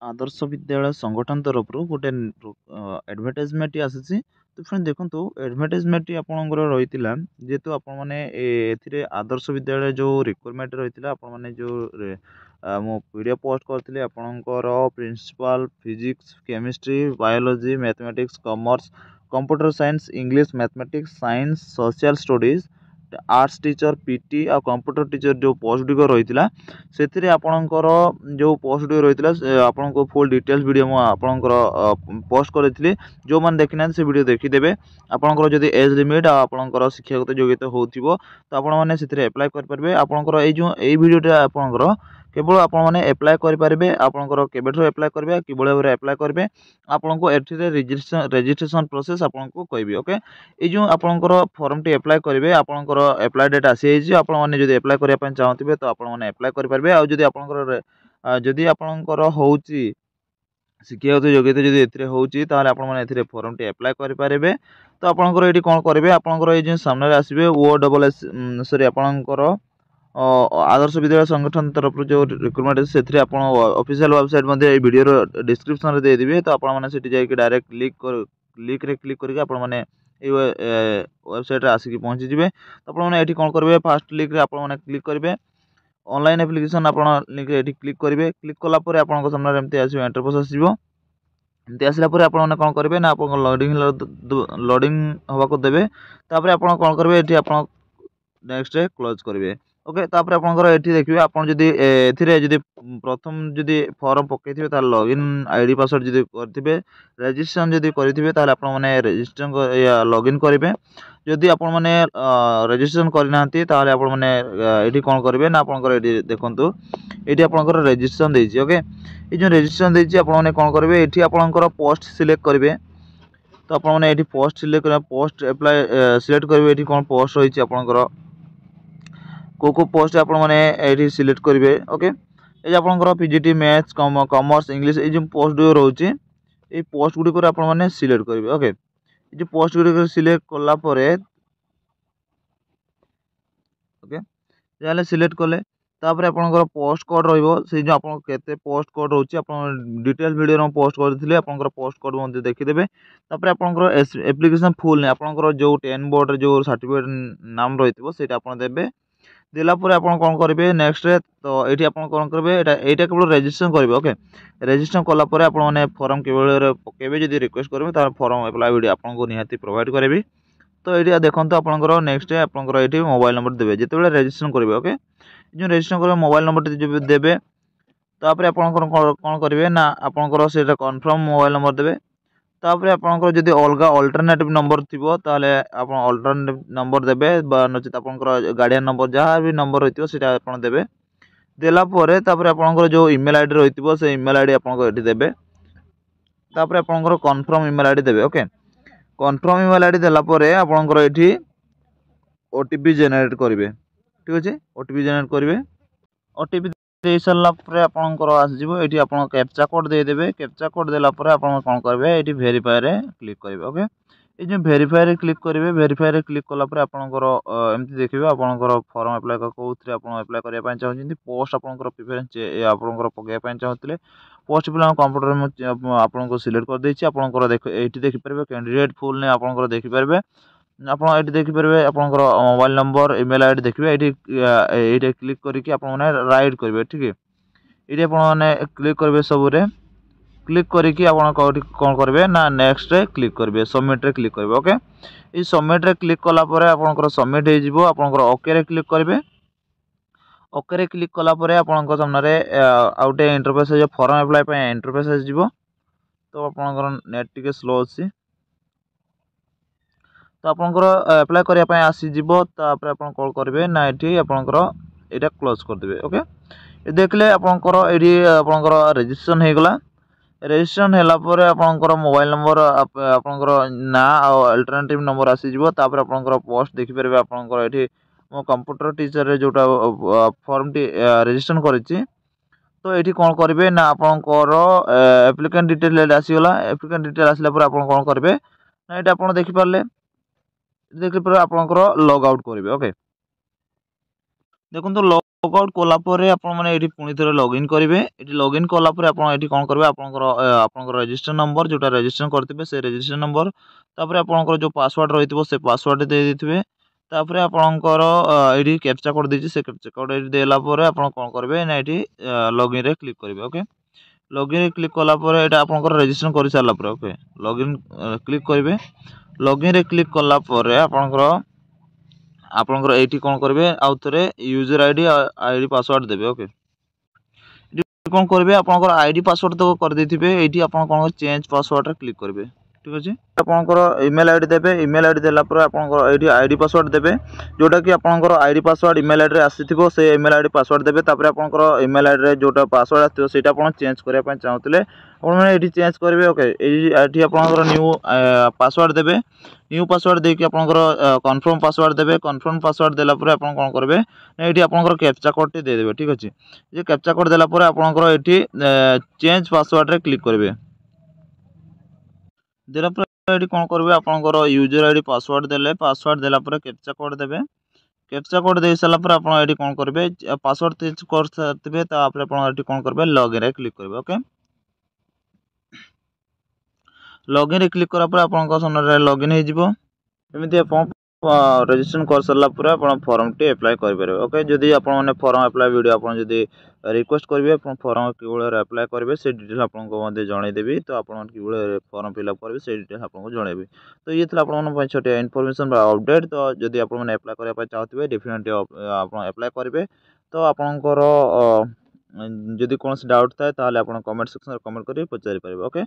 आदर्श विद्यालय संगठन तरफ गोटे एडवर्टाइजमेंट आसी। तो फ्रेंड देखो एडवर्टाइजमेंट आपंकर रही जेहेतु आपने आदर्श विद्यालय जो रिक्वायरमेंट रही आपने जो मो वीडियो पोस्ट करते आपंकर principal physics chemistry biology mathematics commerce computer science English mathematics science social studies arts teacher PT आ कंप्यूटर टीचर जो पोस्ट गुड़ रही से आपणकर जो पोस्ट गुड़ रही आपको फुल डिटेल्स वीडियो आपणकर पोस्ट करी जो मैंने देखी ना से वीडियो देखीदे आपंकर जब एज लिमिट आपंकर शिक्षागत योग्यता हो तो आपने एप्लाय करेंगे आपंकर ये वीडियोटा आपंकर केवल आपने एप्लाय करेंगे आपंकर केवेठू एप्लाय करेंगे कि भाव में एप्लाय करेंगे आपको एथिरे रजिस्ट्रेशन प्रोसेस आपको कहबी ओके ये जो आपंकर फॉर्म टी एप्लाय करेंगे आपंकर एप्लाय डेट आसी आपने जब एप्लाय करने चाहते तो आपने एप्लाय करेंगे आदि आपंकर जदि आपंकर हो शिक्षागत योग्यता जब होती आपने फॉर्म टी एप्लाय करेंगे तो आपंकर ये कौन करेंगे आपंकर ये सामने आसवे ओ डबल एस सॉरी आपंकर आदर्श विद्यालय संगठन तरफ जो रिक्रुटमेंट से ऑफिशियल वेबसाइट वीडियो डिस्क्रिप्शन दे देबे तो आपने डायरेक्ट लिंक रे क्लिक करके आपने वेबसाइट आसिक पहुँची जाए तो आपने कौन करेंगे फास्ट लिंक रे आपने क्लिक करेंगे ऑनलाइन एप्लिकेशन आप लिंक रे क्लिक करेंगे क्लिक कलापर आपको सामने एमती आसो इंटरफेस आसो एमती आसला आपने कौन करेंगे ना आप लोडिंग हवा देवे तापर आप कौन करेंगे ये आप नेक्स्ट क्लोज करेंगे ओके तापर आपंकर ये देखिए आपड़ जदि प्रथम जदि फॉर्म पकई तार लॉगिन आईडी पासवर्ड जदि करेंगे रजिस्ट्रेशन जदि करेंगे आपने रजिस्ट्रेशन लॉगिन करेंगे जदि आप रजिस्ट्रेशन करना आपने ये कौन करेंगे ना आपंकर देखो ये आपंकर रजिस्ट्रेशन देती ओके ये जो रजिस्ट्रेशन देती आपने कौन करेंगे ये आपंकर पोस्ट सिलेक्ट करेंगे तो आपने ये पोस्ट सिलेक्ट करेंगे पोस्ट एप्लाय सिलेक्ट करेंगे ये कौन पोस्ट रही आपंकर को पोस्ट आपने सिलेक्ट करेंगे ओके ये आपंकर पीजीटी मैथ्स कॉमर्स इंग्लिश ये जो पोस्ट जो रोचे ये पोस्ट गुड़िक आपने सिलेक्ट करेंगे ओके ये जो पोस्ट गुड़िक सिलेक्ट कलापर ओके जहाँ सिलेक्ट कले तापर आपंकर पोस्ट कोड रही जो आप पोस्ट कोड रोचे आप डिटेल्स वीडियो पोस्ट करते आपंकर पोस्ट कोड मध्य देखीदे तापर आपंकर एप्लिकेशन फुल नहीं आपंकर जो 10 बोर्ड जो सर्टिफिकेट नाम रही है आप देवे देलापर आप कौन करेंगे नेक्स्ट तो ये आप कौन करेंगे यहाँ केवल रजिस्ट्रेशन करेंगे ओके रजिस्ट्रेशन कलापर आपने फॉर्म केवल पकेबे जब रिक्वेस्ट करेंगे तो फॉर्म एप्लाय वीडियो आपको निहाती प्रोवाइड करेंगे तो ये देखो आपंकर नेक्स्ट आपंकर ये मोबाइल नंबर देवे जिते बड़े रजिस्ट्रेशन करेंगे ओके जो रजिस्ट्रेशन करेंगे मोबाइल नंबर जब देवे तापर आपंकर कौन करेंगे ना आपंकर से कन्फर्म मोबाइल नंबर देवे तापर आपंकर जदि अलग अल्टरनेटिव नंबर थी ताले आप अल्टरनेटिव नंबर देवे नचेत आपंकर गार्डियन नंबर जहाँ भी नंबर रही है आप देवे देलापर तापर आपंकर जो ईमेल आईडी रही से ईमेल आईडी आपंकर ये देवे तापर आपंकर कन्फर्म ईमेल आईडी देवे ओके कन्फर्म ईमेल आईडी देलापर आपंकर ये ओटीपी जेनेरेट करेंगे ठीक अच्छे ओटीपी जेनेरेट करेंगे ओटीपी दे सारापर आपंकर आसो ये आप कैप्चा कोड देदेवे कैप्चा कोड देलापर आप कौन करेंगे ये भेरीफाई रे क्लिक करेंगे ओके ये जो भेरीफाई रे क्लिक करेंगे भेरीफाई रे क्लिक कलापर आपंकर एमती देखिए आपंकर फॉर्म एप्लाय कौन एप्लाय करने चाहते पोस्ट आपंकर प्रिफरेन्स आपंकर पकड़ा चाहते पोस्ट पे कंप्यूटर आपको सिलेक्ट कर देछि आपंकर देख ये देखिपारे कैंडिडेट फुल ने आपंकर देखिपारे आप देखिपारे आपंकर मोबाइल नंबर ईमेल आईडी देखिए ये क्लिक करके आपने राइट करेंगे ठीक है ये आपने क्लिक करेंगे सबुरे क्लिक करके आप कौन करेंगे ना नेक्स्ट रे क्लिक करेंगे सबमिट रे क्लिक करेंगे ओके ये सबमिट रे क्लिक कलापर आपंकर सबमिट हो आपंकर ओके रे क्लिक करेंगे ओके रे क्लिक कलापर आपंकर सामने आउटे इंटरफेस जो फॉर्म एप्लाय इंटरफेस आसो तो आपंकर नेट टिके स्लो अच्छी तो आपंकर एप्लाय करने आसीपर आप कौन करेंगे ना ये आपंकर यहाँ क्लोज करदे ओके ये देखले आपंकर ये आपंकर रजिस्ट्रेशन होगला रजिस्ट्रेशन होगापर आपंकर मोबाइल नंबर आपंकर ना अल्टरनेटिव नंबर आसीपर आपंकर पोस्ट देखिपारे आपंकर ये मो कंप्यूटर टीचर जोटा फॉर्म टी रजिस्ट्रेशन करी तो ये कौन करेंगे ना आपंकर एप्लिकेंट डिटेल आसीगला एप्लिकेंट डिटेल आसला आप कौन करेंगे ना ये आप देखिपारे देखिए आपंकर लॉग आउट करेंगे ओके देखो लॉग लॉग आउट कलापर आपने पुणी थे लॉगिन करेंगे ये लॉगिन कलापर आप कौन करेंगे आपंकर रजिस्टर नंबर जोटा रजिस्टर करते से रजिस्टर नंबर तापर आपंकर जो पासवर्ड रही से पासवर्ड दे देते तापर आपंकर ये कैप्चा कोड देती से कैप्चा कोड देलापर आप कौन करेंगे ना ये लॉगिन रे क्लिक करेंगे ओके लॉगिन क्लिक कलापर ये आपंकर रजिस्ट्रेशन कर सारापर ओके लॉगिन क्लिक करेंगे लॉगिन रे क्लिक कलापर आपंकर ये कौन करेंगे आउ थे यूजर आईडी पासवर्ड देवे ओके कौन करेंगे आपंकर आईडी पासवर्ड तो कर देथिबे एठी आपन कौन चेंज पासवर्ड रे क्लिक करेंगे ठीक अच्छे आपंकर इमेल आईडी देवे इमेल आईडी देलापर आपंकर ये आईडी पासवर्ड देवे जोटा कि आपंकर आईडी पासवर्ड इमेल आईडी आसीथिबो से इमेल आईडी पासवर्ड देवे तापर आपंकर इमेल आईडी रे जोटा पासवर्ड आथिबो सेटा आपन चेंज करिया पय चाहूतले आपन माने एठी चेंज करेंगे ओके एठी आपंकर न्यू पासवर्ड देवे न्यू पासवर्ड देके आपंकर कन्फर्म पासवर्ड देवे कन्फर्म पासवर्ड देला पर आपन कोन करबे एठी आपंकर कैप्चा कोड टी दे देबे ठीक अछि जे कैप्चा कोड देला पर आपंकर एठी चेंज पासवर्ड रे क्लिक करेंगे देला पर एठी कोन करबे आपनकर यूजर आईडी पासवर्ड देले पासवर्ड देला पर कैप्चा कोड देबे कैप्चा कोड दे साला पर आपन एठी कोन करबे पासवर्ड चेंज कर सकते तापर आपन एठी कोन करबे लॉगिन रे क्लिक करबे ओके लॉगिन रे क्लिक करा पर आपन सामने लॉगिन हो जिवो एमिति आपन रजिस्ट्रेशन कर सारा पर आप फॉर्म टी अप्लाई करेंगे ओके जदि आप फॉर्म अप्लाई वीडियो आप रिक्वेस्ट करेंगे फॉर्म कि अप्लाई करेंगे से डिटेल आपको जनईदेवी तो आप फॉर्म फिलअप करेंगे से डिटेल आपको जनइबी तो ये आप छोटे इनफॉरमेशन अपडेट तो जदि आप अप्लाई करने चाहते डेफिनेटली आप अप्लाई करेंगे तो आपंकर जदि कौन डाउट थाए आप कमेंट सेक्शन कमेंट कर पचारि पारे ओके।